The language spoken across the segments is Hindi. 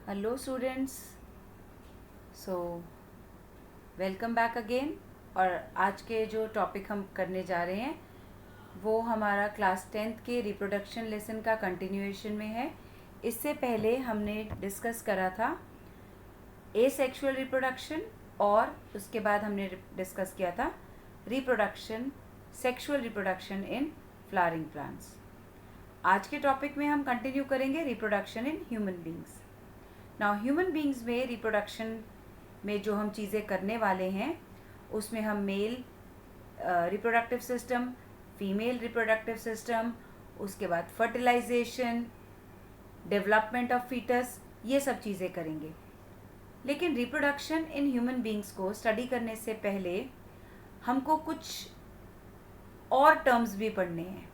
Hello students. So welcome back again. और आज के जो टॉपिक हम करने जा रहे हैं वो हमारा क्लास 10th के रिप्रोडक्शन लेसन का कंटिन्यूएशन में है। इससे पहले हमने डिस्कस करा था एसेक्सुअल रिप्रोडक्शन और उसके बाद हमने डिस्कस किया था reproduction sexual reproduction in flowering plants. आज के टॉपिक में हम कंटिन्यू करेंगे reproduction in human beings. Now human beings में रिप्रोडक्शन में जो हम चीज़ें करने वाले हैं उसमें हम mail reproductive system, female reproductive system, उसके बाद फर्टिलाइजेशन, डेवलपमेंट ऑफ फीटस, ये सब चीज़ें करेंगे। लेकिन रिप्रोडक्शन इन ह्यूमन बींग्स को स्टडी करने से पहले हमको कुछ और टर्म्स भी पढ़ने हैं।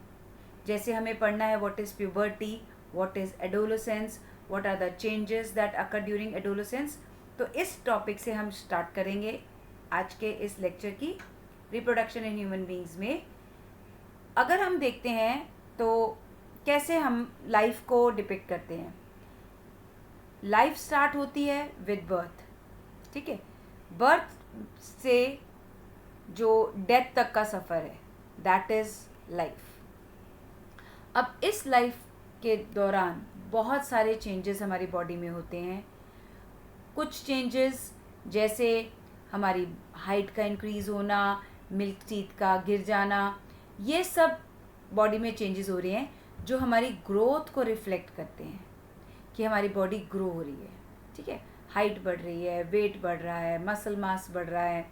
जैसे हमें पढ़ना है what is puberty, what is adolescence, what are the changes that occur during adolescence। तो इस टॉपिक से हम स्टार्ट करेंगे आज के इस लेक्चर की रिप्रोडक्शन इन ह्यूमन बींग्स में। अगर हम देखते हैं तो कैसे हम लाइफ को डिपिक्ट करते हैं। लाइफ स्टार्ट होती है विद बर्थ, ठीक है। बर्थ से जो डेथ तक का सफ़र है दैट इज़ लाइफ। अब इस लाइफ के दौरान बहुत सारे चेंजेस हमारी बॉडी में होते हैं। कुछ चेंजेस जैसे हमारी हाइट का इंक्रीज़ होना, मिल्क टीथ का गिर जाना, ये सब बॉडी में चेंजेस हो रहे हैं जो हमारी ग्रोथ को रिफ्लेक्ट करते हैं कि हमारी बॉडी ग्रो हो रही है, ठीक है। हाइट बढ़ रही है, वेट बढ़ रहा है, मसल मास बढ़ रहा है,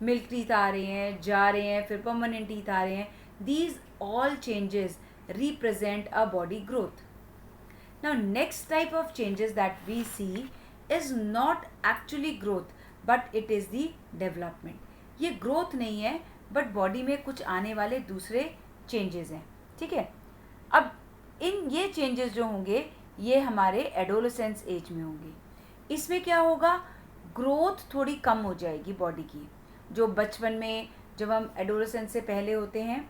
मिल्क टीथ आ रहे हैं, जा रहे हैं, फिर परमानेंट टीथ आ रहे हैं। These all changes represent a body growth. Now next type of changes that we see is not actually growth but it is the development. ये growth नहीं है but body में कुछ आने वाले दूसरे changes हैं, ठीक है। अब इन ये changes जो होंगे ये हमारे adolescence age में होंगे। इसमें क्या होगा, growth थोड़ी कम हो जाएगी बॉडी की। जो बचपन में जब हम adolescence से पहले होते हैं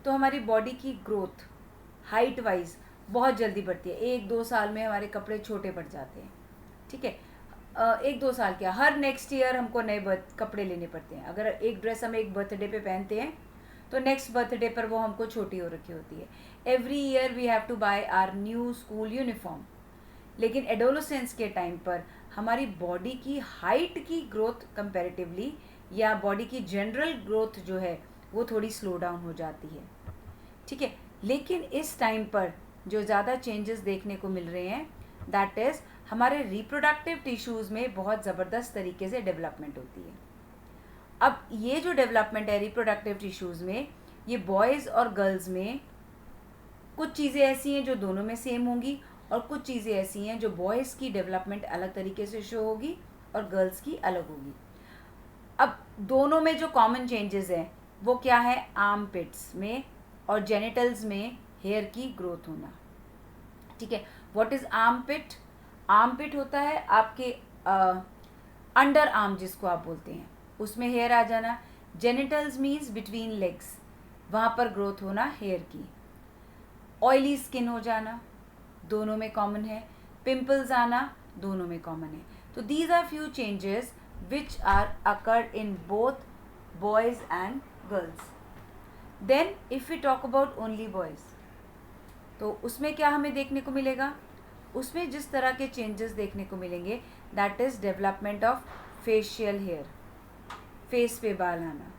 तो हमारी बॉडी की ग्रोथ हाइट वाइज बहुत जल्दी बढ़ती है। 1-2 साल में हमारे कपड़े छोटे पड़ जाते हैं, ठीक है। 1-2 साल क्या, हर नेक्स्ट ईयर हमको नए कपड़े लेने पड़ते हैं। अगर एक ड्रेस हम एक बर्थडे पे पहनते हैं तो नेक्स्ट बर्थडे पर वो हमको छोटी हो रखी होती है। Every year we have to buy our new school uniform. लेकिन एडोलेसेंस के टाइम पर हमारी बॉडी की हाइट की ग्रोथ कंपैरेटिवली या बॉडी की जनरल ग्रोथ जो है वो थोड़ी स्लो डाउन हो जाती है, ठीक है। लेकिन इस टाइम पर जो ज़्यादा चेंजेस देखने को मिल रहे हैं दैट इज़ हमारे रिप्रोडक्टिव टिश्यूज़ में बहुत ज़बरदस्त तरीके से डेवलपमेंट होती है। अब ये जो डेवलपमेंट है रिप्रोडक्टिव टिश्यूज़ में, ये बॉयज़ और गर्ल्स में कुछ चीज़ें ऐसी हैं जो दोनों में सेम होंगी और कुछ चीज़ें ऐसी हैं जो बॉयज़ की डेवलपमेंट अलग तरीके से शो होगी और गर्ल्स की अलग होगी। अब दोनों में जो कॉमन चेंजेस हैं वो क्या है, आर्म पिट्स में और जेनिटल्स में हेयर की ग्रोथ होना, ठीक है। What is armpit? Armpit होता है आपके अंडर आर्म जिसको आप बोलते हैं, उसमें हेयर आ जाना। जेनिटल्स मीन्स बिटवीन लेग्स, वहाँ पर ग्रोथ होना हेयर की। ऑयली स्किन हो जाना दोनों में कॉमन है। पिंपल्स आना दोनों में कॉमन है। तो these are few changes which are occurred in both boys and girls. Then if we talk about only boys तो उसमें क्या हमें देखने को मिलेगा, उसमें जिस तरह के चेंजेस देखने को मिलेंगे that is development of facial hair, face पे बाल आना,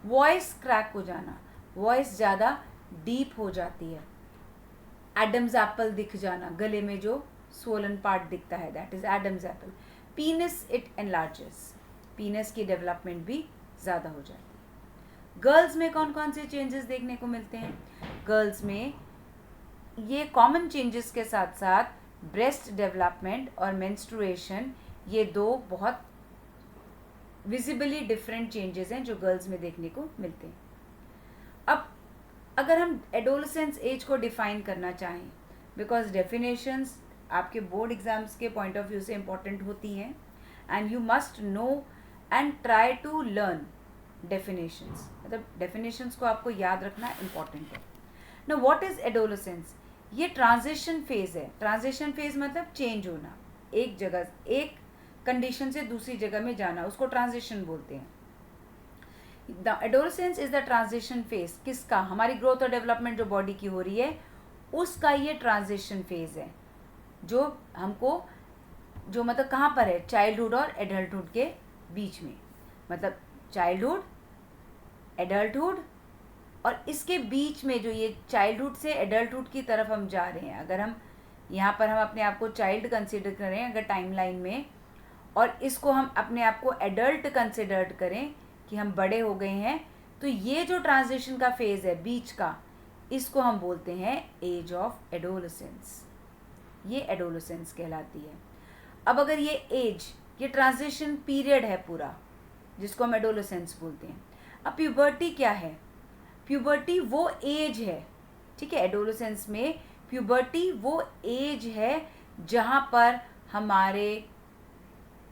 वॉइस क्रैक हो जाना, वॉइस ज़्यादा डीप हो जाती है, एडम्स एप्पल दिख जाना, गले में जो स्वोलन पार्ट दिखता है that is Adam's apple. पीनस it enlarges, पीनस की डेवलपमेंट भी ज़्यादा हो जाती है। गर्ल्स में कौन कौन से चेंजेस देखने को मिलते हैं? गर्ल्स में ये कॉमन चेंजेस के साथ साथ ब्रेस्ट डेवलपमेंट और मेंस्ट्रुएशन, ये दो बहुत विजिबली डिफरेंट चेंजेस हैं जो गर्ल्स में देखने को मिलते हैं। अब अगर हम एडोलेसेंस एज को डिफाइन करना चाहें, बिकॉज डेफिनेशंस आपके बोर्ड एग्जाम्स के पॉइंट ऑफ व्यू से इम्पॉर्टेंट होती हैं and you must know and try to learn definitions, मतलब डेफिनेशंस को आपको याद रखना इम्पॉर्टेंट है ना। What is adolescence? ये ट्रांजिशन फेज है। ट्रांजिशन फेज मतलब चेंज होना, एक जगह, एक कंडीशन से दूसरी जगह में जाना, उसको ट्रांजिशन बोलते हैं. The adolescence is the transition phase. किसका? हमारी ग्रोथ और डेवलपमेंट जो बॉडी की हो रही है उसका ये ट्रांजिशन फेज है, जो हमको, जो मतलब कहाँ पर है? चाइल्डहुड और एडल्टहुड के बीच में. मतलब चाइल्डहुड, एडल्टहुड, और इसके बीच में जो ये चाइल्डहुड से एडल्टहुड की तरफ हम जा रहे हैं. अगर हम यहाँ पर हम अपने आप को चाइल्ड कंसिडर करें अगर टाइमलाइन में, और इसको हम अपने आप को एडल्ट कंसिडर्ड करें कि हम बड़े हो गए हैं, तो ये जो ट्रांजिशन का फेज है बीच का, इसको हम बोलते हैं एज ऑफ एडोलसेंस. ये एडोलसेंस कहलाती है. अब अगर ये एज, ये ट्रांजिशन पीरियड है पूरा, जिसको हम एडोलसेंस बोलते हैं. अब प्यूबर्टी क्या है? प्यूबर्टी वो एज है, ठीक है, एडोलसेंस में प्यूबर्टी वो एज है जहाँ पर हमारे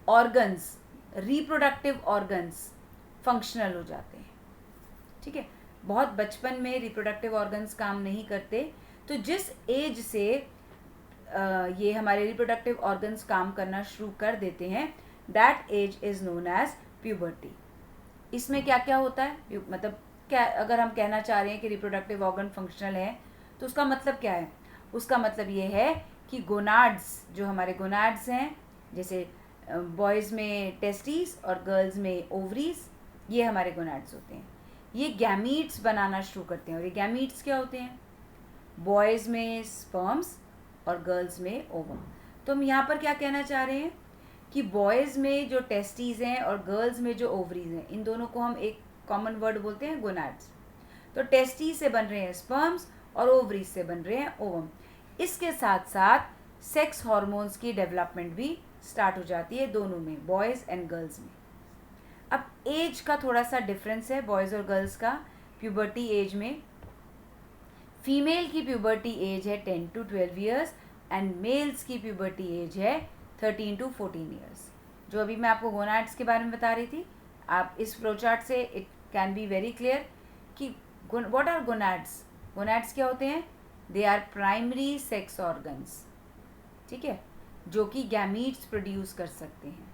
ऑर्गन्स, रिप्रोडक्टिव ऑर्गन्स फंक्शनल हो जाते हैं. ठीक है, बहुत बचपन में रिप्रोडक्टिव ऑर्गन्स काम नहीं करते, तो जिस एज से ये हमारे रिप्रोडक्टिव ऑर्गन्स काम करना शुरू कर देते हैं, that age is known as puberty. इसमें क्या क्या होता है? मतलब क्या, अगर हम कहना चाह रहे हैं कि रिप्रोडक्टिव ऑर्गन फंक्शनल है, तो उसका मतलब क्या है? उसका मतलब ये है कि गोनाड्स, जो हमारे गोनाड्स हैं, जैसे बॉयज़ में टेस्टिस और गर्ल्स में ओवरीज, ये हमारे गोनाड्स होते हैं. ये गैमीट्स बनाना शुरू करते हैं. और ये गैमीट्स क्या होते हैं? बॉयज़ में स्पर्म्स और गर्ल्स में ओवम. तो हम यहाँ पर क्या कहना चाह रहे हैं कि बॉयज़ में जो टेस्टिस हैं और गर्ल्स में जो ओवरीज हैं, इन दोनों को हम एक कॉमन वर्ड बोलते हैं गोनाड्स. तो टेस्टिस से बन रहे हैं स्पर्म्स और ओवरीज से बन रहे हैं ओवम. इसके साथ साथ सेक्स हार्मोन्स की डेवलपमेंट भी स्टार्ट हो जाती है दोनों में, बॉयज़ एंड गर्ल्स में. अब एज का थोड़ा सा डिफरेंस है बॉयज़ और गर्ल्स का प्यूबर्टी एज में. फीमेल की प्यूबर्टी एज है 10 to 12 ईयर्स एंड मेल्स की प्यूबर्टी एज है 13 to 14 ईयर्स. जो अभी मैं आपको गोनाड्स के बारे में बता रही थी, आप इस फ्लो चार्ट से it can be very clear कि व्हाट आर गोनाड्स. गोनाड्स क्या होते हैं? They are primary sex organs, ठीक है, जो कि गैमीट्स प्रोड्यूस कर सकते हैं.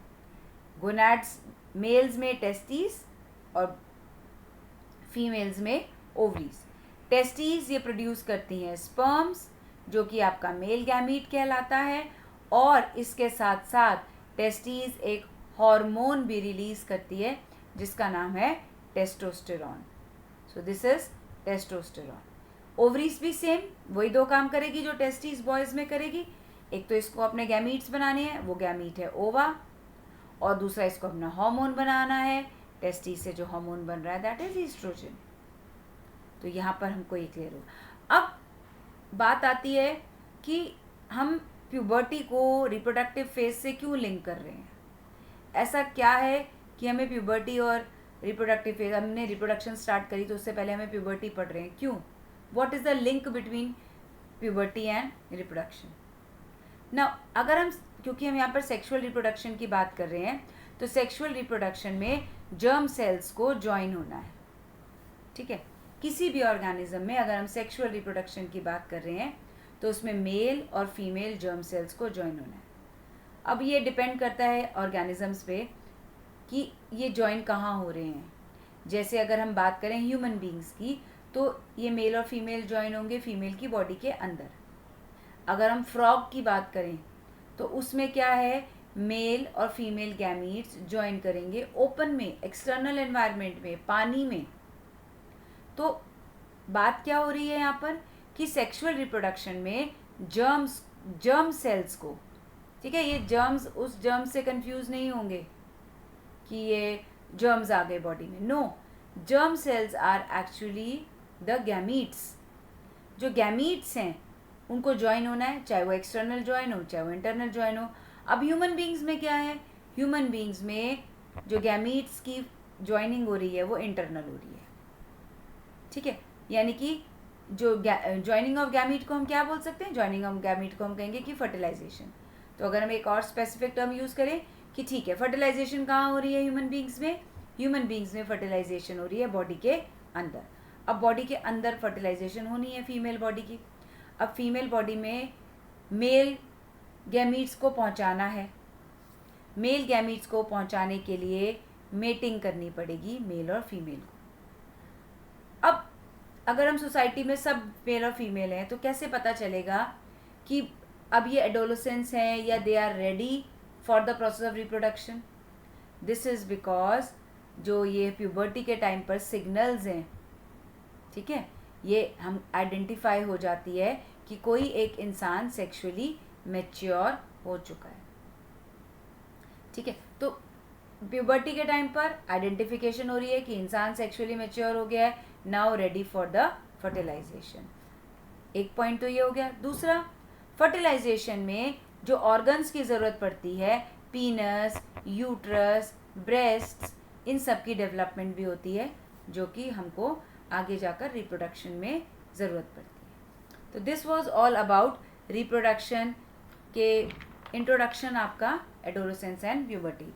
गोनाड्स मेल्स में टेस्टिस और फीमेल्स में ओवरीज. टेस्टिस ये प्रोड्यूस करती हैं स्पर्म्स, जो कि आपका मेल गैमीट कहलाता है, और इसके साथ साथ टेस्टिस एक हार्मोन भी रिलीज करती है जिसका नाम है testosterone. So this is testosterone. Ovaries भी सेम वही दो काम करेगी जो टेस्टिस बॉयज़ में करेगी. एक तो इसको अपने गैमीट्स बनाने हैं, वो गैमीट है ओवा, और दूसरा इसको अपना हार्मोन बनाना है. टेस्टिस से जो हार्मोन बन रहा है दैट इज ईस्ट्रोजन. तो यहाँ पर हमको ये क्लियर हो. अब बात आती है कि हम प्यूबर्टी को रिप्रोडक्टिव फेज से क्यों लिंक कर रहे हैं. ऐसा क्या है कि हमें प्यूबर्टी और रिप्रोडक्टिव फेज, हमने रिप्रोडक्शन स्टार्ट करी तो उससे पहले हमें प्यूबर्टी पढ़ रहे हैं, क्यों? What is the link between puberty and reproduction? ना, अगर हम, क्योंकि हम यहाँ पर सेक्सुअल रिप्रोडक्शन की बात कर रहे हैं, तो सेक्सुअल रिप्रोडक्शन में जर्म सेल्स को ज्वाइन होना है. ठीक है, किसी भी ऑर्गेनिज्म में अगर हम सेक्सुअल रिप्रोडक्शन की बात कर रहे हैं तो उसमें मेल और फीमेल जर्म सेल्स को ज्वाइन होना है. अब ये डिपेंड करता है ऑर्गेनिजम्स पे कि ये ज्वाइन कहाँ हो रहे हैं. जैसे अगर हम बात करें ह्यूमन बींग्स की, तो ये मेल और फीमेल ज्वाइन होंगे फीमेल की बॉडी के अंदर. अगर हम फ्रॉग की बात करें तो उसमें क्या है, मेल और फीमेल गैमीट्स ज्वाइन करेंगे ओपन में, एक्सटर्नल एनवायरनमेंट में, पानी में. तो बात क्या हो रही है यहाँ पर कि सेक्सुअल रिप्रोडक्शन में जर्म सेल्स को, ठीक है, ये जर्म्स उस जर्म से कंफ्यूज नहीं होंगे कि ये जर्म्स आ गए बॉडी में. No, germ cells are actually the gametes. जो गैमीट्स हैं उनको ज्वाइन होना है, चाहे वो एक्सटर्नल ज्वाइन हो चाहे वो इंटरनल ज्वाइन हो. अब ह्यूमन बींग्स में क्या है, ह्यूमन बींग्स में जो गैमीट्स की ज्वाइनिंग हो रही है वो इंटरनल हो रही है. ठीक है, यानी कि जो ज्वाइनिंग ऑफ गैमीट को हम क्या बोल सकते हैं, ज्वाइनिंग ऑफ गैमीट को हम कहेंगे कि फर्टिलाइजेशन. तो अगर हम एक और स्पेसिफिक टर्म यूज़ करें कि ठीक है, फर्टिलाइजेशन कहाँ हो रही है ह्यूमन बींग्स में, ह्यूमन बींग्स में फर्टिलाइजेशन हो रही है बॉडी के अंदर. अब बॉडी के अंदर फर्टिलाइजेशन होनी है फीमेल बॉडी की. अब फीमेल बॉडी में मेल गैमीट्स को पहुंचाना है। मेल गैमीट्स को पहुंचाने के लिए मेटिंग करनी पड़ेगी मेल और फीमेल को। अब अगर हम सोसाइटी में सब मेल और फीमेल हैं तो कैसे पता चलेगा कि अब ये एडोलेसेंस हैं या they are ready for the process of reproduction? This is because जो ये प्यूबर्टी के टाइम पर सिग्नल्स हैं, ठीक है, ये हम आइडेंटिफाई हो जाती है कि कोई एक इंसान सेक्सुअली मैच्योर हो चुका है। ठीक है, तो प्यूबर्टी के टाइम पर आइडेंटिफिकेशन हो रही है कि इंसान सेक्सुअली मैच्योर हो गया है, now ready for the fertilization. एक पॉइंट तो ये हो गया। दूसरा, फर्टिलाइजेशन में जो ऑर्गन्स की ज़रूरत पड़ती है, पीनस, यूट्रस, ब्रेस्ट्स, इन सब की डेवलपमेंट भी होती है जो कि हमको आगे जाकर रिप्रोडक्शन में ज़रूरत पड़ती है। तो this was all about reproduction के इंट्रोडक्शन आपका एडोलेसेंस एंड प्यूबर्टी।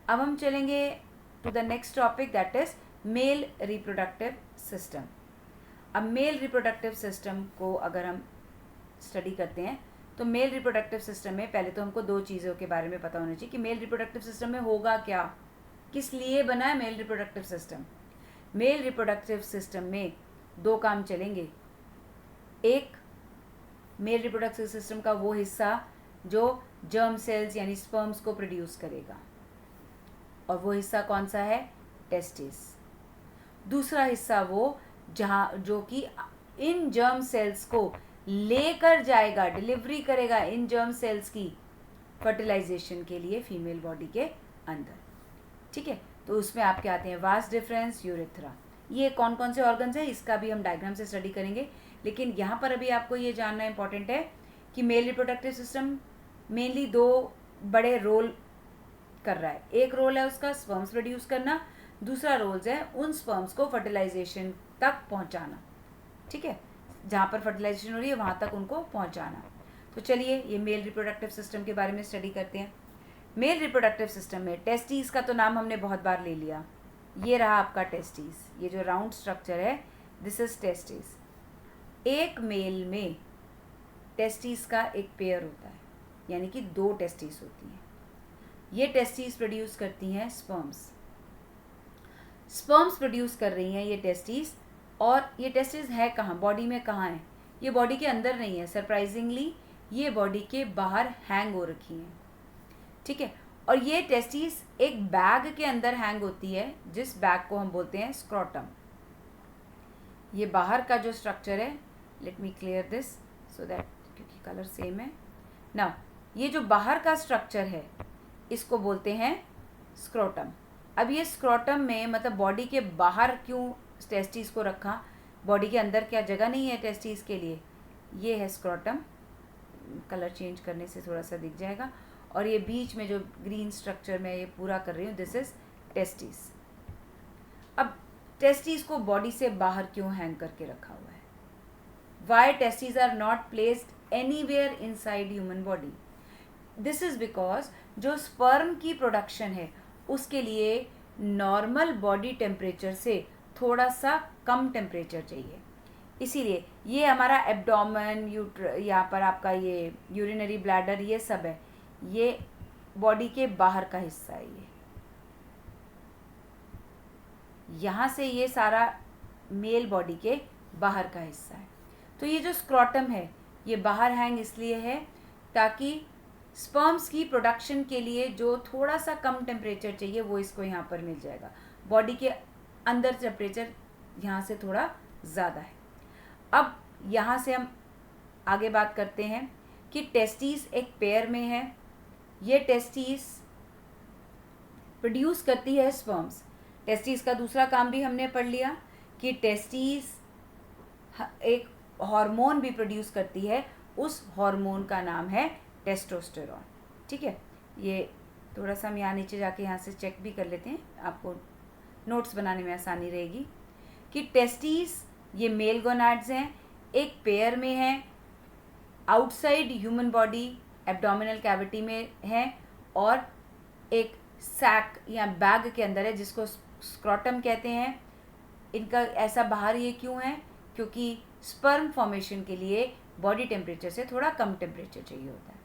अब हम चलेंगे to the next topic, that is male reproductive system. अब मेल रिप्रोडक्टिव सिस्टम को अगर हम स्टडी करते हैं तो मेल रिप्रोडक्टिव सिस्टम में पहले तो हमको दो चीज़ों के बारे में पता होना चाहिए कि मेल रिप्रोडक्टिव सिस्टम में होगा क्या, किस लिए बना है mail reproductive system. Mail reproductive system में दो काम चलेंगे। एक, मेल रिप्रोडक्टिव सिस्टम का वो हिस्सा जो जर्म सेल्स यानी स्पर्म्स को प्रोड्यूस करेगा, और वो हिस्सा कौन सा है? टेस्टिस। दूसरा हिस्सा वो जो कि इन जर्म सेल्स को लेकर जाएगा, डिलीवरी करेगा इन जर्म सेल्स की फर्टिलाइजेशन के लिए फीमेल बॉडी के अंदर। ठीक है, तो उसमें आपके आते हैं वास डिफरेंस, यूरेथ्रा। ये कौन कौन से ऑर्गन्स हैं इसका भी हम डायग्राम से स्टडी करेंगे, लेकिन यहाँ पर अभी आपको ये जानना इंपॉर्टेंट है कि मेल रिप्रोडक्टिव सिस्टम मेनली दो बड़े रोल कर रहा है। एक रोल है उसका स्पर्म्स प्रोड्यूस करना, दूसरा रोल्स है उन स्पर्म्स को फर्टिलाइजेशन तक पहुँचाना। ठीक है, जहाँ पर फर्टिलाइजेशन हो रही है वहाँ तक उनको पहुँचाना। तो चलिए ये मेल रिप्रोडक्टिव सिस्टम के बारे में स्टडी करते हैं। मेल रिप्रोडक्टिव सिस्टम में टेस्टिस का तो नाम हमने बहुत बार ले लिया। ये रहा आपका टेस्टिस, ये जो राउंड स्ट्रक्चर है, दिस इज टेस्टिस। एक मेल में टेस्टिस का एक पेयर होता है, यानी कि दो टेस्टिस होती हैं। ये टेस्टिस प्रोड्यूस करती हैं स्पर्म्स। स्पर्म्स प्रोड्यूस कर रही हैं ये टेस्टिस, और ये टेस्टिस है कहाँ, बॉडी में कहाँ है? ये बॉडी के अंदर नहीं है, सरप्राइजिंगली ये बॉडी के बाहर हैंग हो रखी हैं। ठीक है, और ये टेस्टिस एक बैग के अंदर हैंग होती है, जिस बैग को हम बोलते हैं स्क्रोटम। ये बाहर का जो स्ट्रक्चर है, let me clear this so that, क्योंकि कलर सेम है ना, ये जो बाहर का स्ट्रक्चर है इसको बोलते हैं स्क्रोटम। अब ये स्क्रोटम में मतलब बॉडी के बाहर क्यों टेस्टिस को रखा, बॉडी के अंदर क्या जगह नहीं है टेस्टिस के लिए? ये है स्क्रोटम, कलर चेंज करने से थोड़ा सा दिख जाएगा। और ये बीच में जो ग्रीन स्ट्रक्चर मैं ये पूरा कर रही हूँ, दिस इज टेस्टिस। अब टेस्टिस को बॉडी से बाहर क्यों हैंग करके रखा हुआ है? Why testis are not placed anywhere inside human body? This is because जो स्पर्म की प्रोडक्शन है उसके लिए नॉर्मल बॉडी टेम्परेचर से थोड़ा सा कम टेम्परेचर चाहिए। इसीलिए ये हमारा एब्डोमेन, यहाँ पर आपका ये यूरिनरी ब्लैडर, ये सब है, ये बॉडी के बाहर का हिस्सा है। ये यहाँ से ये सारा मेल बॉडी के बाहर का हिस्सा है। तो ये जो स्क्रोटम है ये बाहर हैंग इसलिए है ताकि स्पर्म्स की प्रोडक्शन के लिए जो थोड़ा सा कम टेम्परेचर चाहिए वो इसको यहाँ पर मिल जाएगा। बॉडी के अंदर टेम्परेचर यहाँ से थोड़ा ज़्यादा है। अब यहाँ से हम आगे बात करते हैं कि टेस्टिस एक पेयर में है। ये टेस्टिस प्रोड्यूस करती है स्पर्म्स। टेस्टिस का दूसरा काम भी हमने पढ़ लिया कि टेस्टिस एक हार्मोन भी प्रोड्यूस करती है, उस हार्मोन का नाम है टेस्टोस्टेरोन। ठीक है, ये थोड़ा सा हम यहाँ नीचे जाके यहाँ से चेक भी कर लेते हैं, आपको नोट्स बनाने में आसानी रहेगी कि टेस्टिस ये मेल गोनाड्स हैं, एक पेयर में हैं, outside human body abdominal cavity में हैं, और एक सैक या बैग के अंदर है जिसको स्क्रोटम कहते हैं। इनका ऐसा बाहर ये क्यों है? क्योंकि स्पर्म फॉर्मेशन के लिए बॉडी टेम्परेचर से थोड़ा कम टेम्परेचर चाहिए होता है।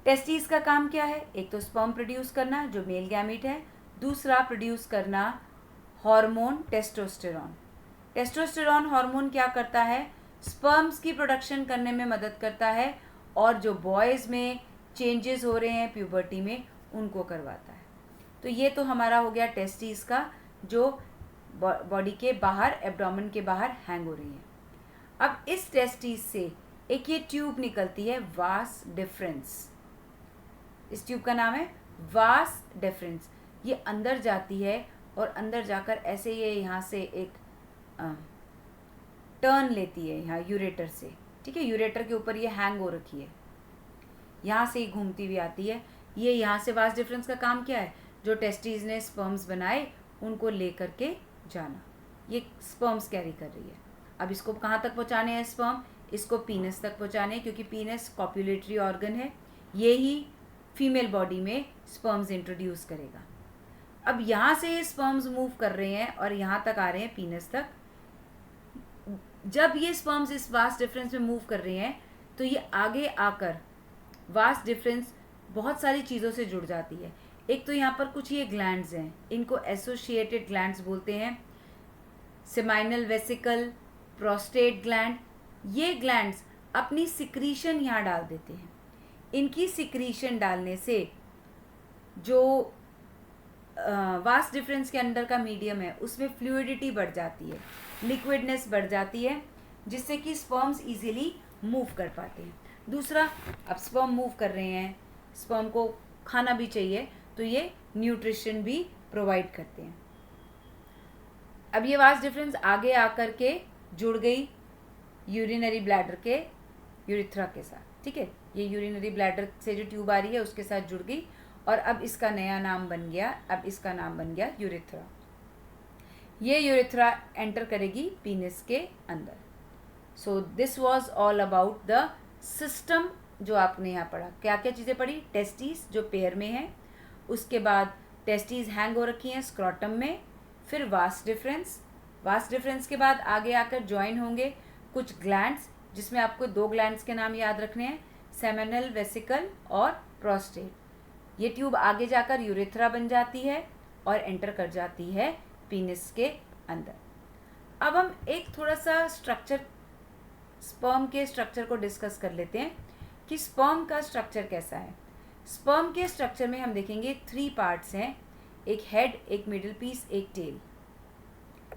टेस्टिस का काम क्या है? एक तो स्पर्म प्रोड्यूस करना जो मेल गैमीट है, दूसरा प्रोड्यूस करना हार्मोन टेस्टोस्टेरॉन। टेस्टोस्टेरॉन हार्मोन क्या करता है? स्पर्म्स की प्रोडक्शन करने में मदद करता है और जो बॉयज़ में चेंजेस हो रहे हैं प्यूबर्टी में उनको करवाता है। तो ये तो हमारा हो गया टेस्टिस का, जो बॉडी के बाहर, एब्डोमेन के बाहर हैंग हो रही है। अब इस टेस्टिस से एक ये ट्यूब निकलती है, वास डिफरेंस। इस ट्यूब का नाम है वास डिफरेंस। ये अंदर जाती है और अंदर जाकर ऐसे ये यहाँ से एक टर्न लेती है यहाँ यूरेटर से, ठीक है। यूरेटर के ऊपर ये हैंग हो रखी है, यहाँ से ही घूमती हुई आती है। ये यहाँ से वास डिफरेंस का काम क्या है? जो टेस्टिस ने स्पर्म्स बनाए उनको ले करके जाना, ये स्पर्म्स कैरी कर रही है। अब इसको कहाँ तक पहुँचाने हैं स्पर्म? इसको पीनस तक पहुँचाने हैं, क्योंकि पीनस कॉप्युलेटरी ऑर्गन है, ये ही फीमेल बॉडी में स्पर्म्स इंट्रोड्यूस करेगा। अब यहाँ से ये स्पर्म्स मूव कर रहे हैं और यहाँ तक आ रहे हैं पीनस तक। जब ये स्पर्म्स इस वास डिफरेंस में मूव कर रहे हैं तो ये आगे आकर वास डिफरेंस बहुत सारी चीज़ों से जुड़ जाती है। एक तो यहाँ पर कुछ ये ग्लैंड्स हैं, इनको एसोसिएटेड ग्लैंड्स बोलते हैं, सेमाइनल वेसिकल, प्रोस्टेट ग्लैंड। ये ग्लैंड्स अपनी सिक्रीशन यहाँ डाल देते हैं। इनकी सिक्रीशन डालने से जो वास डिफरेंस के अंदर का मीडियम है उसमें फ्लूइडिटी बढ़ जाती है, लिक्विडनेस बढ़ जाती है, जिससे कि स्पर्म्स इजीली मूव कर पाते हैं। दूसरा, अब स्पर्म मूव कर रहे हैं, स्पर्म को खाना भी चाहिए, तो ये न्यूट्रिशन भी प्रोवाइड करते हैं। अब ये वास डिफरेंस आगे आकर के जुड़ गई यूरिनरी ब्लैडर के यूरिथ्रा के साथ, ठीक है। ये यूरिनरी ब्लैडर से जो ट्यूब आ रही है उसके साथ जुड़ गई और अब इसका नया नाम बन गया, अब इसका नाम बन गया यूरिथ्रा। ये यूरिथ्रा एंटर करेगी पीनिस के अंदर। So this was all about the system जो आपने यहाँ पढ़ा। क्या क्या चीज़ें पढ़ी? टेस्टिस जो पेयर में है, उसके बाद टेस्टिस हैंग हो रखी हैं स्क्रॉटम में, फिर वास डिफरेंस के बाद आगे आकर ज्वाइन होंगे कुछ ग्लैंड्स, जिसमें आपको 2 ग्लैंड्स के नाम याद रखने हैं, सेमिनल वेसिकल और प्रोस्टेट। ये ट्यूब आगे जाकर यूरेथ्रा बन जाती है और एंटर कर जाती है पीनिस के अंदर। अब हम एक थोड़ा सा स्ट्रक्चर, स्पर्म के स्ट्रक्चर को डिस्कस कर लेते हैं कि स्पर्म का स्ट्रक्चर कैसा है। स्पर्म के स्ट्रक्चर में हम देखेंगे 3 पार्ट्स हैं, एक हेड, एक मिडिल पीस, एक टेल।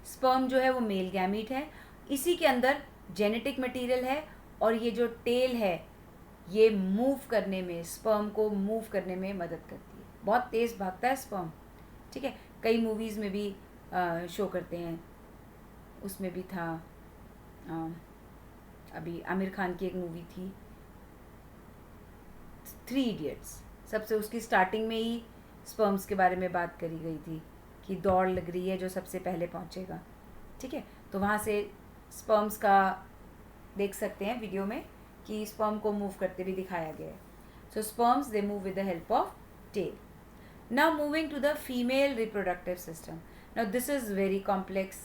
स्पर्म जो है वो मेल गैमीट है, इसी के अंदर जेनेटिक मटेरियल है और ये जो टेल है ये मूव करने में, स्पर्म को मूव करने में मदद करती है। बहुत तेज़ भागता है स्पर्म, ठीक है। कई मूवीज़ में भी शो करते हैं, उसमें भी था अभी आमिर खान की एक मूवी थी 3 इडियट्स, सबसे उसकी स्टार्टिंग में ही स्पर्म्स के बारे में बात करी गई थी कि दौड़ लग रही है जो सबसे पहले पहुंचेगा, ठीक है। तो वहाँ से स्पर्म्स का देख सकते हैं वीडियो में कि स्पर्म को मूव करते भी दिखाया गया है। So sperms they move with the help of tail. Now moving to the female reproductive system. Now this is very complex,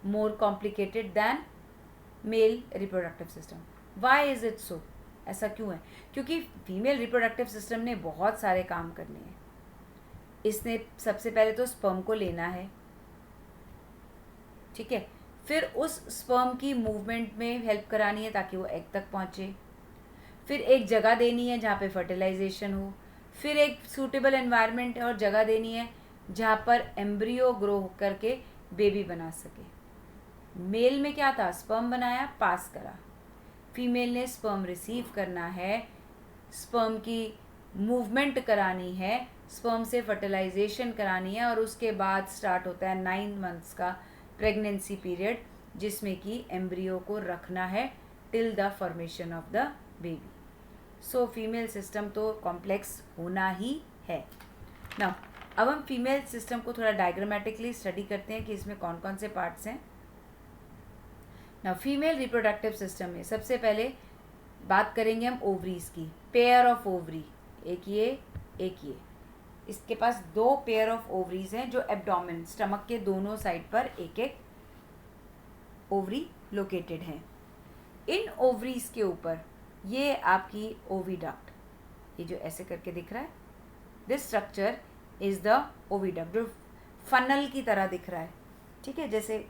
more complicated than male reproductive system. Why is it so? ऐसा क्यों है? क्योंकि फीमेल रिप्रोडक्टिव सिस्टम ने बहुत सारे काम करने हैं। इसने सबसे पहले तो स्पर्म को लेना है, ठीक है, फिर उस स्पर्म की मूवमेंट में हेल्प करानी है ताकि वो एग तक पहुँचे, फिर एक जगह देनी है जहाँ पे फर्टिलाइजेशन हो, फिर एक सूटेबल एनवायरनमेंट और जगह देनी है जहाँ पर एम्ब्रियो ग्रो करके बेबी बना सके। मेल में क्या था? स्पर्म बनाया, पास करा। फीमेल ने स्पर्म रिसीव करना है, स्पर्म की मूवमेंट करानी है, स्पर्म से फर्टिलाइजेशन करानी है और उसके बाद स्टार्ट होता है 9 मंथ्स का प्रेगनेंसी पीरियड, जिसमें कि एम्ब्रियो को रखना है till the formation of the baby. So female system तो कॉम्प्लेक्स होना ही है ना। अब हम फीमेल सिस्टम को थोड़ा डायग्रामेटिकली स्टडी करते हैं कि इसमें कौन कौन से पार्ट्स हैं ना। फीमेल रिप्रोडक्टिव सिस्टम में सबसे पहले बात करेंगे हम ओवरीज की, पेयर ऑफ ओवरी, एक ये। इसके पास 2 पेयर ऑफ ओवरीज हैं जो एब्डोमेन, स्टमक के दोनों साइड पर एक एक ओवरी लोकेटेड है। इन ओवरीज के ऊपर ये आपकी ओविडक्ट, ये जो ऐसे करके दिख रहा है, this structure is the oviduct, जो फनल की तरह दिख रहा है, ठीक है, जैसे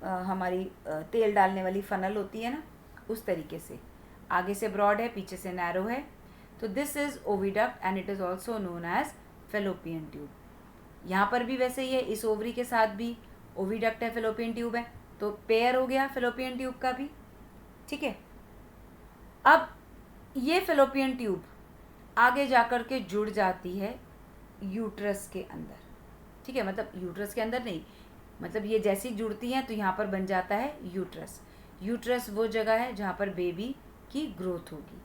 हमारी तेल डालने वाली फनल होती है ना, उस तरीके से आगे से ब्रॉड है, पीछे से नैरो है। तो this is oviduct and it is also known as fallopian tube. यहाँ पर भी वैसे ही है, इस ओवरी के साथ भी ओविडक्ट है, फेलोपियन ट्यूब है, तो पेयर हो गया फेलोपियन ट्यूब का भी, ठीक है। अब ये फेलोपियन ट्यूब आगे जाकर के जुड़ जाती है यूट्रस के अंदर, ठीक है, मतलब यूट्रस के अंदर नहीं, मतलब ये जैसी जुड़ती हैं तो यहाँ पर बन जाता है यूट्रस। यूट्रस वो जगह है जहाँ पर बेबी की ग्रोथ होगी,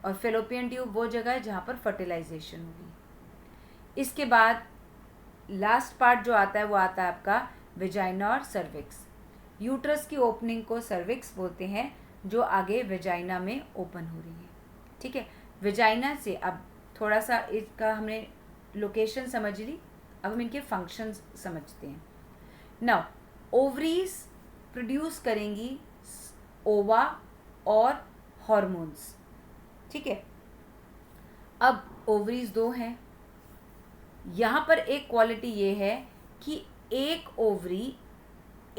और फेलोपियन ट्यूब वो जगह है जहाँ पर फर्टिलाइजेशन होगी। इसके बाद लास्ट पार्ट जो आता है वो आता है आपका वेजाइना और सर्विक्स। यूट्रस की ओपनिंग को सर्विक्स बोलते हैं, जो आगे वेजाइना में ओपन हो रही है, ठीक है। वेजाइना से अब थोड़ा सा इसका हमने लोकेशन समझ ली, अब हम इनके फंक्शंस समझते हैं। नाउ ओवरीज प्रोड्यूस करेंगी ओवा और हॉर्मोन्स, ठीक है। अब ओवरीज दो हैं, यहाँ पर एक क्वालिटी ये है कि एक ओवरी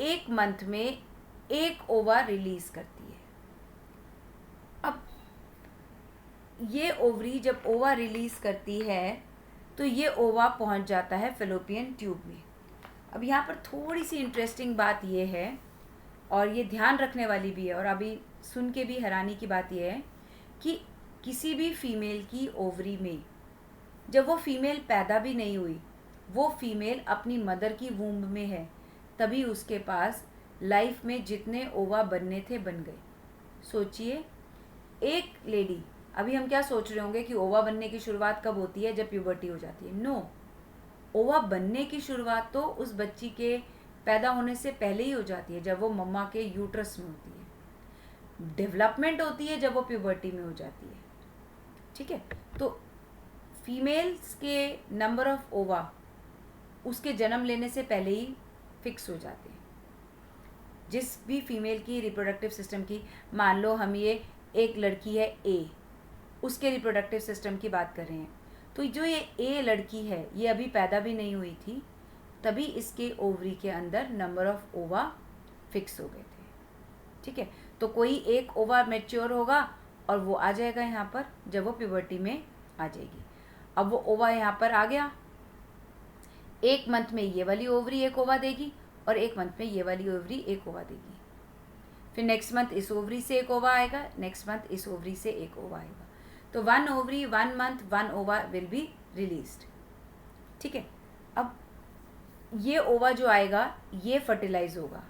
एक मंथ में एक ओवा रिलीज करती है। अब ये ओवरी जब ओवा रिलीज करती है तो ये ओवा पहुंच जाता है फेलोपियन ट्यूब में। अब यहाँ पर थोड़ी सी इंटरेस्टिंग बात ये है, और ये ध्यान रखने वाली भी है, और अभी सुन के भी हैरानी की बात ये है कि किसी भी फीमेल की ओवरी में जब वो फीमेल पैदा भी नहीं हुई, वो फीमेल अपनी मदर की वूम्ब में है, तभी उसके पास लाइफ में जितने ओवा बनने थे बन गए। सोचिए, एक लेडी, अभी हम क्या सोच रहे होंगे कि ओवा बनने की शुरुआत कब होती है, जब प्यूबर्टी हो जाती है। नो, ओवा बनने की शुरुआत तो उस बच्ची के पैदा होने से पहले ही हो जाती है, जब वो मम्मा के यूट्रस में होती है। डेवलपमेंट होती है जब वो प्यूबर्टी में हो जाती है, ठीक है। तो फीमेल्स के नंबर ऑफ ओवा उसके जन्म लेने से पहले ही फिक्स हो जाते हैं। जिस भी फीमेल की रिप्रोडक्टिव सिस्टम की, मान लो हम ये एक लड़की है ए, उसके रिप्रोडक्टिव सिस्टम की बात कर रहे हैं, तो जो ये ए लड़की है ये अभी पैदा भी नहीं हुई थी, तभी इसके ओवरी के अंदर नंबर ऑफ ओवा फिक्स हो गए थे, ठीक है। तो कोई एक ओवा मैच्योर होगा और वो आ जाएगा यहाँ पर जब वो प्यूबर्टी में आ जाएगी। अब वो ओवा यहाँ पर आ गया, एक मंथ में ये वाली ओवरी एक ओवा देगी, और एक मंथ में ये वाली ओवरी एक ओवा देगी। फिर नेक्स्ट मंथ इस ओवरी से एक ओवा आएगा, नेक्स्ट मंथ इस ओवरी से एक ओवा आएगा। तो 1 ओवरी 1 मंथ 1 ओवा विल बी रिलीज्ड, ठीक है। अब ये ओवा जो आएगा ये फर्टिलाइज होगा,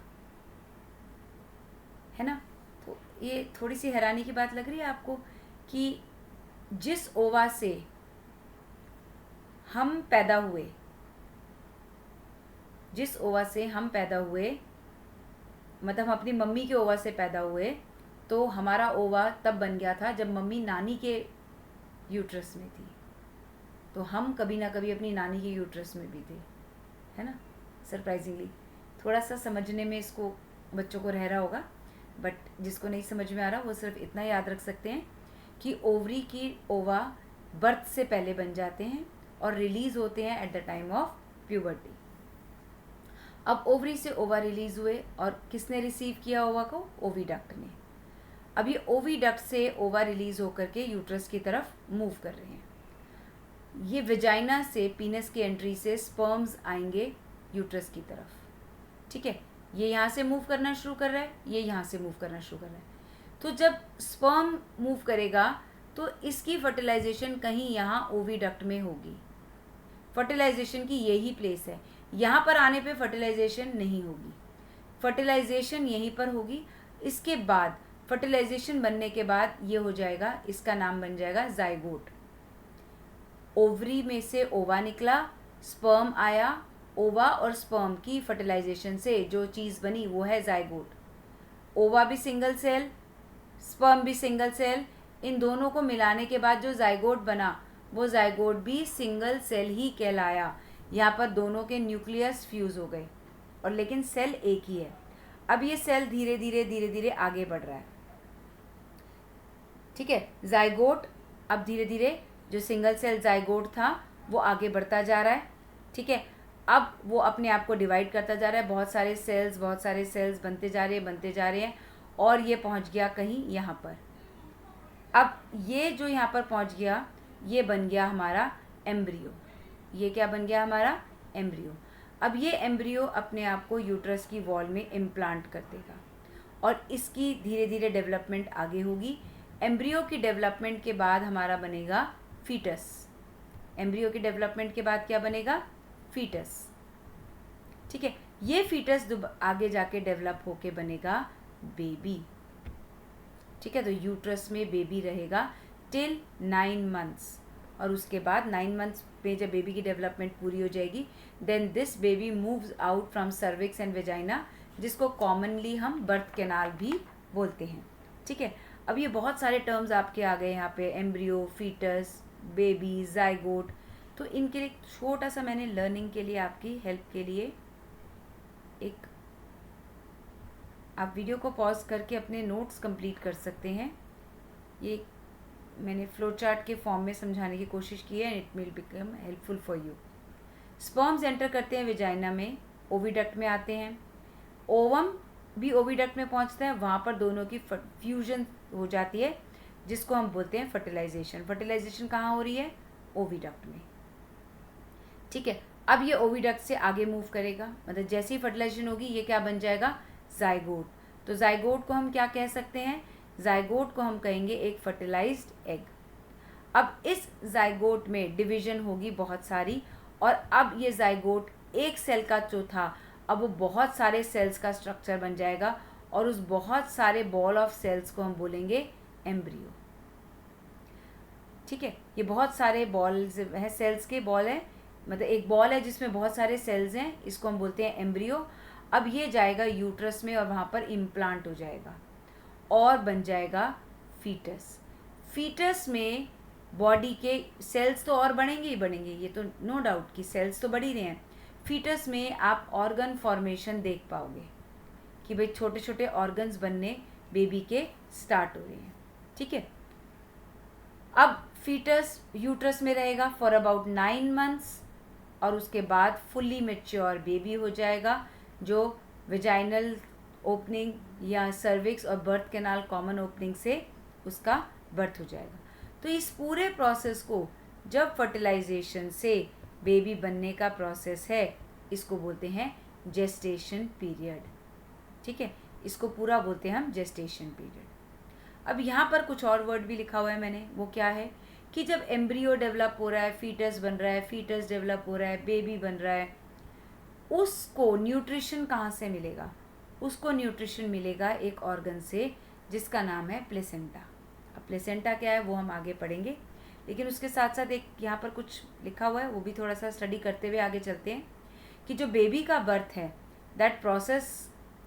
है ना। तो ये थोड़ी सी हैरानी की बात लग रही है आपको कि जिस ओवा से हम पैदा हुए, जिस ओवा से हम पैदा हुए, मतलब हम अपनी मम्मी के ओवा से पैदा हुए, तो हमारा ओवा तब बन गया था जब मम्मी नानी के यूट्रस में थी। तो हम कभी ना कभी अपनी नानी के यूट्रस में भी थे, है ना। सरप्राइजिंगली थोड़ा सा समझने में इसको बच्चों को रह रहा होगा, बट जिसको नहीं समझ में आ रहा वो सिर्फ इतना याद रख सकते हैं कि ओवरी की ओवा बर्थ से पहले बन जाते हैं और रिलीज़ होते हैं at the time of puberty. अब ओवरी से ओवा रिलीज़ हुए, और किसने रिसीव किया ओवा को? ओविडक्ट ने। अब ये ओविडक्ट से ओवा रिलीज़ होकर के यूट्रस की तरफ मूव कर रहे हैं। ये वेजाइना से पीनस की एंट्री से स्पर्म्स आएंगे यूट्रस की तरफ, ठीक है। ये यहाँ से मूव करना शुरू कर रहा है, ये यहाँ से मूव करना शुरू कर रहा है। तो जब स्पर्म मूव करेगा तो इसकी फर्टिलाइजेशन कहीं यहाँ ओविडक्ट में होगी। फर्टिलाइजेशन की यही प्लेस है, यहाँ पर आने पे फर्टिलाइजेशन नहीं होगी, फर्टिलाइजेशन यहीं पर होगी। इसके बाद फर्टिलाइजेशन बनने के बाद ये हो जाएगा, इसका नाम बन जाएगा जाइगोट। ओवरी में से ओवा निकला, स्पर्म आया, ओवा और स्पर्म की फर्टिलाइजेशन से जो चीज़ बनी वो है जाइगोट। ओवा भी सिंगल सेल, स्पर्म भी सिंगल सेल, इन दोनों को मिलाने के बाद जो जाइगोट बना वो जाइगोट भी सिंगल सेल ही कहलाया। यहाँ पर दोनों के न्यूक्लियस फ्यूज़ हो गए, और लेकिन सेल एक ही है। अब ये सेल धीरे धीरे आगे बढ़ रहा है, ठीक है। जाइगोट अब धीरे धीरे जो सिंगल सेल जाइगोट था वो आगे बढ़ता जा रहा है, ठीक है। अब वो अपने आप को डिवाइड करता जा रहा है, बहुत सारे सेल्स बनते जा रहे हैं और ये पहुंच गया कहीं यहाँ पर। अब ये जो यहाँ पर पहुंच गया ये बन गया हमारा एम्ब्रियो। ये क्या बन गया हमारा एम्ब्रियो। अब ये एम्ब्रियो अपने आप को यूट्रस की वॉल में इम्प्लांट कर देगा और इसकी धीरे धीरे डेवलपमेंट आगे होगी। एम्ब्रियो की डेवलपमेंट के बाद हमारा बनेगा फीटस। एम्ब्रियो की डेवलपमेंट के बाद क्या बनेगा? फीटस, ठीक है। ये फीटस आगे जाके डेवलप होके बनेगा बेबी, ठीक है। तो यूट्रस में बेबी रहेगा टिल 9 मंथ्स और उसके बाद 9 मंथ्स पे जब बेबी की डेवलपमेंट पूरी हो जाएगी then this baby moves out from cervix and vagina, जिसको कॉमनली हम बर्थ कैनाल भी बोलते हैं, ठीक है। अब ये बहुत सारे टर्म्स आपके आ गए यहाँ पे, एम्ब्रियो, फीटस, बेबी, जाइगोट। तो इनके लिए छोटा सा मैंने लर्निंग के लिए आपकी हेल्प के लिए एक, आप वीडियो को पॉज करके अपने नोट्स कंप्लीट कर सकते हैं। ये मैंने फ्लो चार्ट के फॉर्म में समझाने की कोशिश की है, it will become helpful for you. Sperms enter करते हैं वेजाइना में, ओविडक्ट में आते हैं, ओवम भी ओविडक्ट में पहुंचता है, वहाँ पर दोनों की फ्यूजन हो जाती है जिसको हम बोलते हैं फर्टिलाइजेशन। फर्टिलाइजेशन कहाँ हो रही है? ओविडक्ट में, ठीक है। अब ये ओविडक्ट से आगे मूव करेगा, मतलब जैसे ही फर्टिलाइजेशन होगी ये क्या बन जाएगा? जाइगोट। तो जाइगोट को हम क्या कह सकते हैं? जाइगोट को हम कहेंगे एक फर्टिलाइज्ड एग। अब इस जाइगोट में डिवीजन होगी बहुत सारी और अब ये जाइगोट एक सेल का जो था अब वो बहुत सारे सेल्स का स्ट्रक्चर बन जाएगा और उस बहुत सारे बॉल ऑफ सेल्स को हम बोलेंगे एम्ब्रियो, ठीक है। ये बहुत सारे बॉल्स हैं, सेल्स के बॉल हैं, मतलब एक बॉल है जिसमें बहुत सारे सेल्स हैं, इसको हम बोलते हैं एम्ब्रियो। अब ये जाएगा यूट्रस में और वहाँ पर इम्प्लांट हो जाएगा और बन जाएगा फीटस। फीटस में बॉडी के सेल्स तो और बढ़ेंगे ही बढ़ेंगे, ये तो नो डाउट कि सेल्स तो बढ़ ही रहे हैं। फीटस में आप ऑर्गन फॉर्मेशन देख पाओगे कि भाई छोटे छोटे ऑर्गन्स बनने बेबी के स्टार्ट हो रहे हैं, ठीक है। अब फीटस यूट्रस में रहेगा फॉर अबाउट 9 मंथ्स और उसके बाद फुल्ली मैच्योर बेबी हो जाएगा जो वेजाइनल ओपनिंग या सर्विक्स और बर्थ कैनाल कॉमन ओपनिंग से उसका बर्थ हो जाएगा। तो इस पूरे प्रोसेस को, जब फर्टिलाइजेशन से बेबी बनने का प्रोसेस है, इसको बोलते हैं जेस्टेशन पीरियड, ठीक है। इसको पूरा बोलते हैं हम जेस्टेशन पीरियड। अब यहाँ पर कुछ और वर्ड भी लिखा हुआ है मैंने, वो क्या है कि जब एम्ब्रियो डेवलप हो रहा है, फीटस बन रहा है, फीटस डेवलप हो रहा है, बेबी बन रहा है, उसको न्यूट्रिशन कहाँ से मिलेगा? उसको न्यूट्रिशन मिलेगा एक ऑर्गन से जिसका नाम है प्लेसेंटा। अब प्लेसेंटा क्या है वो हम आगे पढ़ेंगे, लेकिन उसके साथ साथ एक यहाँ पर कुछ लिखा हुआ है वो भी थोड़ा सा स्टडी करते हुए आगे चलते हैं कि जो बेबी का बर्थ है that process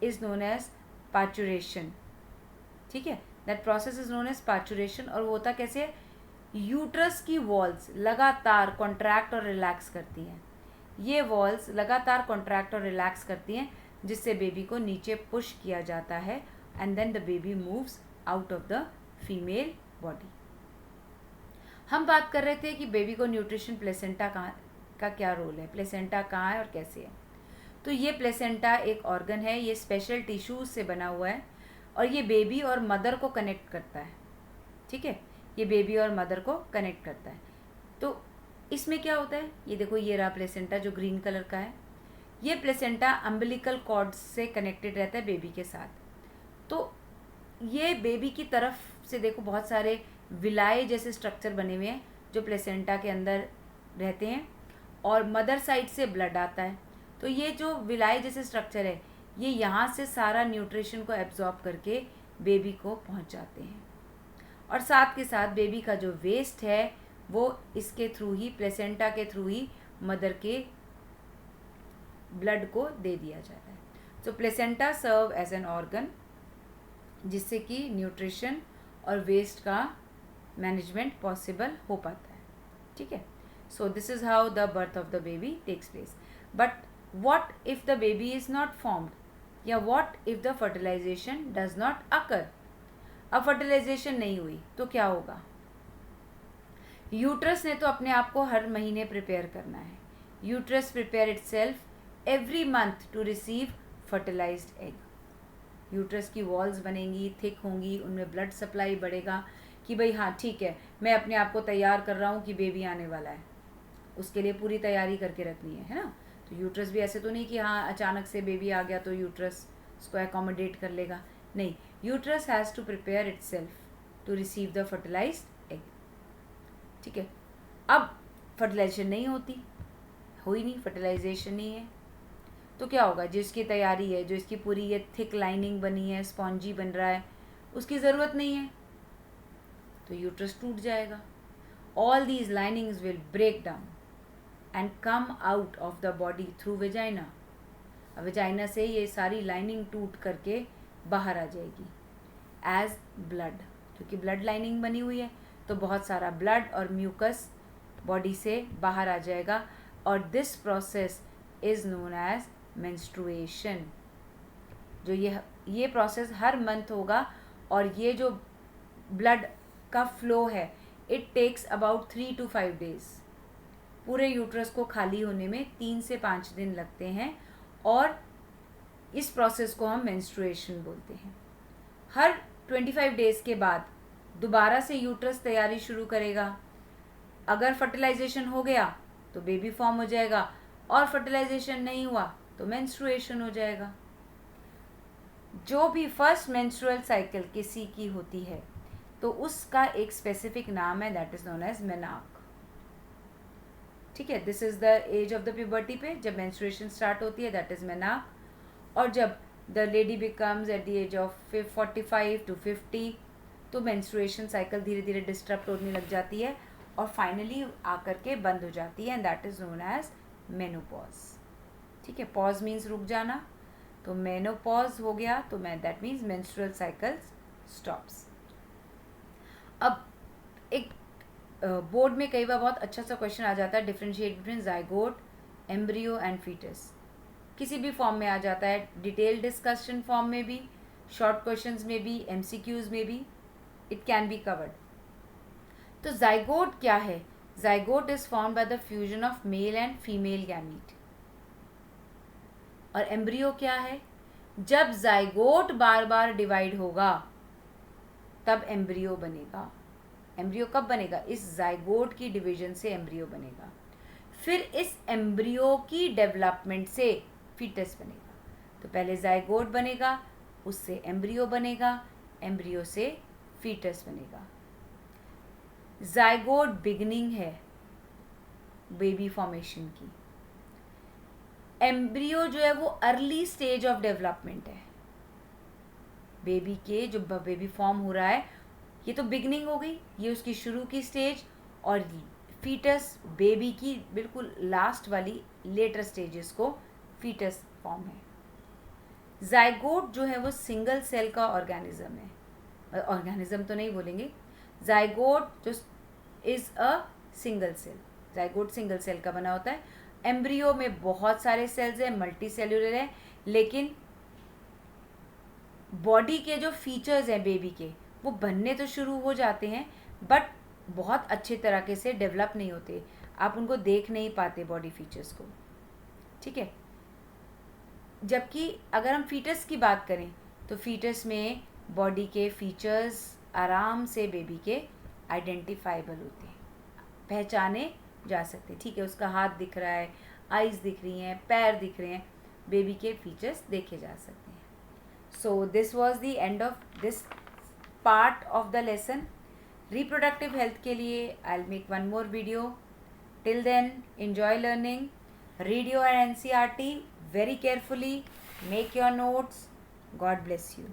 is known as parturition, ठीक है। That process is known as parturition. और वो होता कैसे है? यूट्रस की वॉल्स लगातार कॉन्ट्रैक्ट और रिलैक्स करती हैं, ये वॉल्स लगातार कॉन्ट्रैक्ट और रिलैक्स करती हैं जिससे बेबी को नीचे पुश किया जाता है and then the baby moves out of the female body. हम बात कर रहे थे कि बेबी को न्यूट्रिशन प्लेसेंटा का क्या रोल है, प्लेसेंटा कहाँ है और कैसे है। तो ये प्लेसेंटा एक ऑर्गन है, ये स्पेशल टिश्यूज से बना हुआ है और ये बेबी और मदर को कनेक्ट करता है, ठीक है। ये बेबी और मदर को कनेक्ट करता है। तो इसमें क्या होता है, ये देखो ये रहा प्लेसेंटा जो ग्रीन कलर का है। ये प्लेसेंटा अम्बिलिकल कॉर्ड से कनेक्टेड रहता है बेबी के साथ। तो ये बेबी की तरफ से देखो बहुत सारे विलाय जैसे स्ट्रक्चर बने हुए हैं जो प्लेसेंटा के अंदर रहते हैं और मदर साइड से ब्लड आता है। तो ये जो विलाय जैसे स्ट्रक्चर है ये यहाँ से सारा न्यूट्रिशन को एब्जॉर्ब करके बेबी को पहुँचाते हैं और साथ के साथ बेबी का जो वेस्ट है वो इसके थ्रू ही, प्लेसेंटा के थ्रू ही मदर के ब्लड को दे दिया जाता है। तो placenta serve as an organ जिससे कि न्यूट्रिशन और वेस्ट का मैनेजमेंट पॉसिबल हो पाता है, ठीक है। So this is how the birth of the baby takes place. But what if the baby is not formed या what if the fertilization does not occur? अब फर्टिलाइजेशन नहीं हुई तो क्या होगा? यूट्रस ने तो अपने आप को हर महीने प्रिपेयर करना है. Uterus prepare itself every month to receive fertilized egg. Uterus की वॉल्स बनेंगी, थिक होंगी, उनमें ब्लड सप्लाई बढ़ेगा कि भाई हाँ ठीक है, मैं अपने आप को तैयार कर रहा हूँ कि बेबी आने वाला है. उसके लिए पूरी तैयारी करके रखनी है ना. तो यूट्रस भी ऐसे तो नहीं कि हाँ अचानक से बेबी आ गया तो यूट्रस उसको एकोमोडेट कर लेगा. नहीं, uterus has to prepare itself to receive the fertilized egg. ठीक है. अब फर्टिलाइजेशन नहीं होती, हुई नहीं, फर्टिलाइजेशन नहीं है, तो क्या होगा? जो इसकी तैयारी है, जो इसकी पूरी ये थिक लाइनिंग बनी है, स्पॉन्जी बन रहा है, उसकी ज़रूरत नहीं है, तो यूट्रस टूट जाएगा. All these linings will break down and come out of the body through vagina. Vagina से ये सारी लाइनिंग टूट करके बाहर आ जाएगी एज ब्लड, क्योंकि ब्लड लाइनिंग बनी हुई है तो बहुत सारा ब्लड और म्यूकस बॉडी से बाहर आ जाएगा. और this process is known as menstruation. जो ये प्रोसेस हर मंथ होगा और ये जो ब्लड का फ्लो है it takes about 3 to 5 days. पूरे यूट्रस को खाली होने में 3 से 5 दिन लगते हैं और इस प्रोसेस को हम मेंस्ट्रुएशन बोलते हैं. हर 25 डेज़ के बाद दोबारा से यूट्रस तैयारी शुरू करेगा. अगर फर्टिलाइजेशन हो गया तो बेबी फॉर्म हो जाएगा और फर्टिलाइजेशन नहीं हुआ तो मेंस्ट्रुएशन हो जाएगा. जो भी फर्स्ट मेंस्ट्रुअल साइकिल किसी की होती है तो उसका एक स्पेसिफिक नाम है, that is known as menarche. ठीक है. This is the age of the puberty पे जब मेंस्ट्रुएशन स्टार्ट होती है, दैट इज़ मेनार्क. और जब the lady becomes at the age of 45 to 50 तो मेंस्ट्रुएशन साइकिल धीरे धीरे डिस्टर्ब होने लग जाती है और फाइनली आकर के बंद हो जाती है, and that is known as menopause. ठीक है. पॉज मीन्स रुक जाना, तो मेनोपॉज हो गया तो that means menstrual cycles stops. अब एक बोर्ड में कई बार बहुत अच्छा सा क्वेश्चन आ जाता है, differentiate between zygote, embryo and foetus. किसी भी फॉर्म में आ जाता है, डिटेल डिस्कशन फॉर्म में भी, शॉर्ट क्वेश्चंस में भी, एमसीक्यूज में भी, इट कैन बी कवर्ड. तो जाइगोट क्या है? Zygote is formed by the fusion of male and female gamete. और एम्ब्रियो क्या है? जब जाइगोट बार बार डिवाइड होगा तब एम्ब्रियो बनेगा. एम्ब्रियो कब बनेगा? इस जाइगोट की डिवीजन से एम्ब्रियो बनेगा. फिर इस एम्ब्रियो की डेवलपमेंट से फीटस बनेगा. तो पहले जाइगोट बनेगा, उससे एम्ब्रियो बनेगा, एम्ब्रियो से फीटस बनेगा. जाइगोट बिगनिंग है बेबी फॉर्मेशन की. एम्ब्रियो जो है वो अर्ली स्टेज ऑफ डेवलपमेंट है. बेबी के जो बेबी फॉर्म हो रहा है ये तो बिगनिंग हो गई, ये उसकी शुरू की स्टेज. और फीटस बेबी की बिल्कुल लास्ट वाली लेटर स्टेजेस को फीटस फॉर्म है. जाइगोट जो है वो सिंगल सेल का ऑर्गेनिज्म है. ऑर्गेनिज्म तो नहीं बोलेंगे, जाइगोट जो is a single cell. Zygote single cell का बना होता है. एम्ब्रियो में बहुत सारे सेल्स हैं, मल्टी सेल्यूलर है, लेकिन बॉडी के जो फीचर्स हैं बेबी के वो बनने तो शुरू हो जाते हैं बट बहुत अच्छे तरीके से डेवलप नहीं होते. आप उनको देख नहीं पाते बॉडी फीचर्स को. ठीक है. जबकि अगर हम फीटस की बात करें तो फीटस में बॉडी के फीचर्स आराम से बेबी के आइडेंटिफाइबल होते हैं, पहचाने जा सकते. ठीक है. उसका हाथ दिख रहा है, आइज़ दिख रही हैं, पैर दिख रहे हैं, बेबी के फीचर्स देखे जा सकते हैं. So this was the end of this part of the lesson. Reproductive health के लिए I will make one more video. Till then enjoy learning. Read your NCERT very carefully. Make your notes. God bless you.